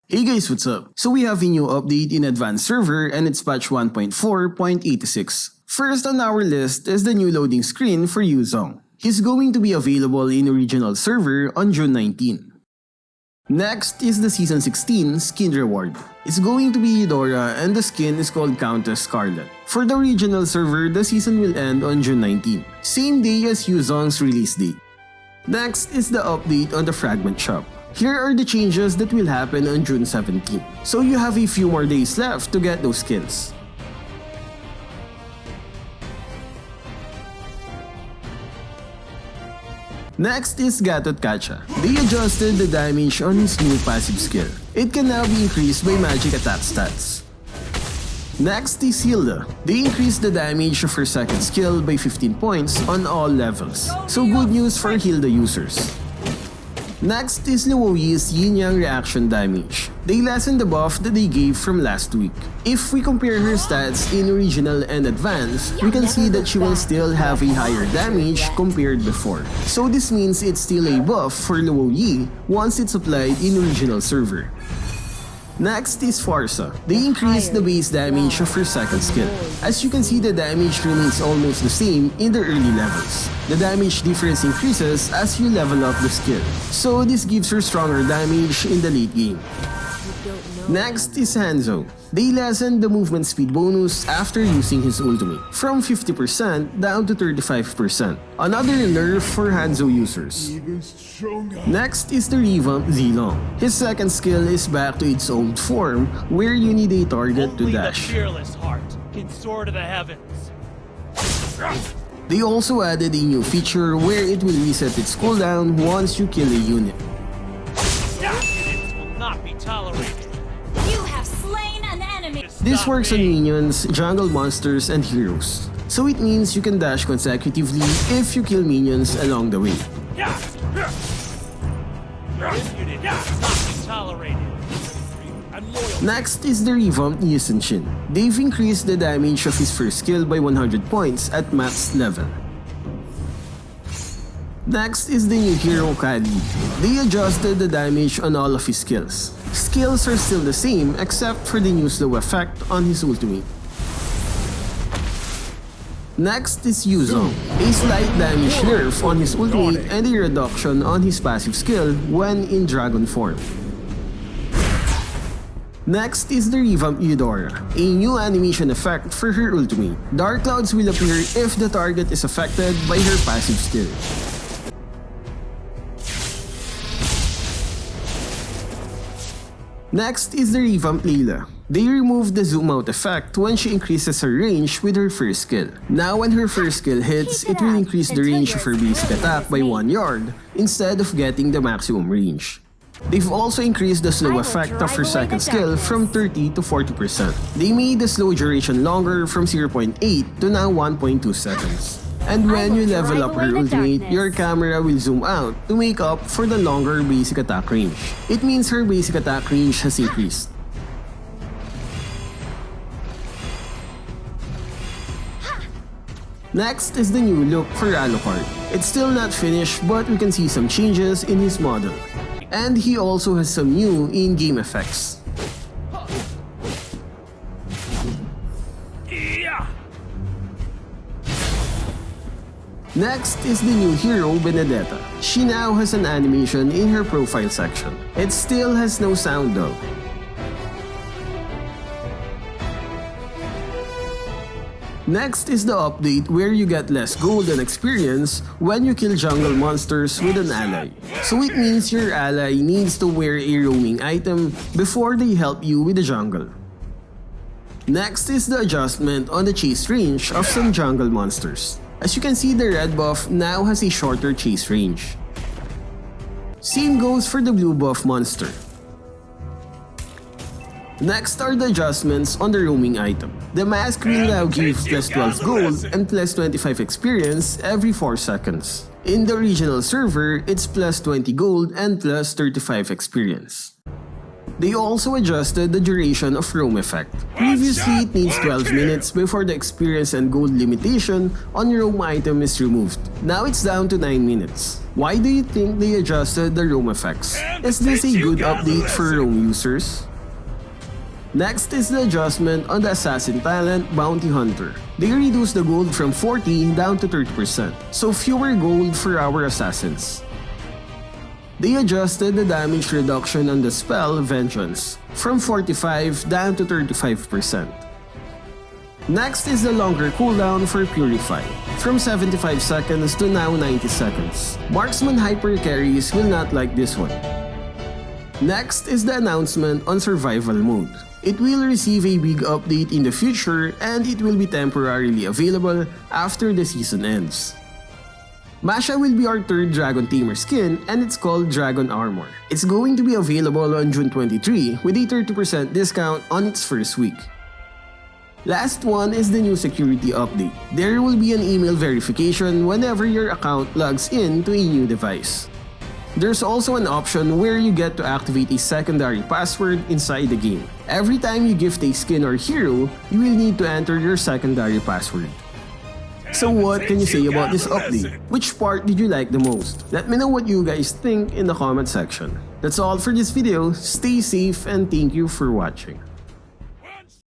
Hey guys, what's up? So we have a new update in Advanced Server and it's patch 1.4.86. First on our list is the new loading screen for Yu Zhong. He's going to be available in Original Server on June 19. Next is the Season 16 skin reward. It's going to be Eudora and the skin is called Countess Scarlet. For the Original Server, the season will end on June 19, same day as Yu Zhong's release date. Next is the update on the Fragment shop. Here are the changes that will happen on June 17, so you have a few more days left to get those skins. Next is Gatotkaca. They adjusted the damage on his new passive skill. It can now be increased by magic attack stats. Next is Hilda. They increased the damage of her second skill by 15 points on all levels. So good news for Hilda users. Next is Luo Yi's yin-yang reaction damage. They lessened the buff that they gave from last week. If we compare her stats in Original and Advanced, we can see that she will still have a higher damage compared before. So this means it's still a buff for Luo Yi once it's applied in Original Server. Next is Pharsa. They increased the base damage of her second skill. As you can see, the damage remains almost the same in the early levels. The damage difference increases as you level up the skill, so this gives her stronger damage in the late game. Next is Hanzo. They lessened the movement speed bonus after using his ultimate, from 50% down to 35%. Another nerf for Hanzo users. Next is the revamped Zilong. His second skill is back to its old form, where you need a target to dash. Only the fearless heart can soar to the heavens. They also added a new feature where it will reset its cooldown once you kill a unit. Units will not be tolerated. This works on minions, jungle monsters, and heroes. So it means you can dash consecutively if you kill minions along the way. This unit will not be tolerated. Next is the revamped Sun-shin. They've increased the damage of his first skill by 100 points at max level. Next is the new hero Khaleed. They adjusted the damage on all of his skills. Skills are still the same except for the new slow effect on his ultimate. Next is Yu Zhong. A slight damage nerf on his ultimate and a reduction on his passive skill when in dragon form. Next is the revamped Eudora, a new animation effect for her ultimate. Dark clouds will appear if the target is affected by her passive skill. Next is the revamped Layla. They removed the zoom out effect when she increases her range with her first skill. Now when her first skill hits, it will increase the range of her basic attack by 1 yard instead of getting the maximum range. They've also increased the slow effect of her second skill from 30 to 40%. They made the slow duration longer from 0.8 to now 1.2 seconds. And when you level up her ultimate, your camera will zoom out to make up for the longer basic attack range. It means her basic attack range has increased. Next is the new look for Alucard. It's still not finished, but we can see some changes in his model. And he also has some new in-game effects. Next is the new hero Benedetta. She now has an animation in her profile section. It still has no sound though. Next is the update where you get less gold and experience when you kill jungle monsters with an ally. So it means your ally needs to wear a roaming item before they help you with the jungle. Next is the adjustment on the chase range of some jungle monsters. As you can see, the red buff now has a shorter chase range. Same goes for the blue buff monster. Next are the adjustments on the roaming item. The mask will now give plus 12 gold and plus 25 experience every 4 seconds. In the Original Server, it's plus 20 gold and plus 35 experience. They also adjusted the duration of roam effect. Previously, it needs 12 minutes before the experience and gold limitation on roam item is removed. Now it's down to 9 minutes. Why do you think they adjusted the roam effects? Is this a good update for roam users? Next is the adjustment on the Assassin talent Bounty Hunter. They reduced the gold from 40 down to 30%, so fewer gold for our assassins. They adjusted the damage reduction on the spell Vengeance from 45 down to 35%. Next is the longer cooldown for Purify, from 75 seconds to now 90 seconds. Marksman hyper carries will not like this one. Next is the announcement on Survival Mode. It will receive a big update in the future and it will be temporarily available after the season ends. Masha will be our third Dragon Tamer skin and it's called Dragon Armor. It's going to be available on June 23 with a 30% discount on its first week. Last one is the new security update. There will be an email verification whenever your account logs in to a new device. There's also an option where you get to activate a secondary password inside the game. Every time you gift a skin or hero, you will need to enter your secondary password. So what can you say about this update? Which part did you like the most? Let me know what you guys think in the comment section. That's all for this video. Stay safe and thank you for watching.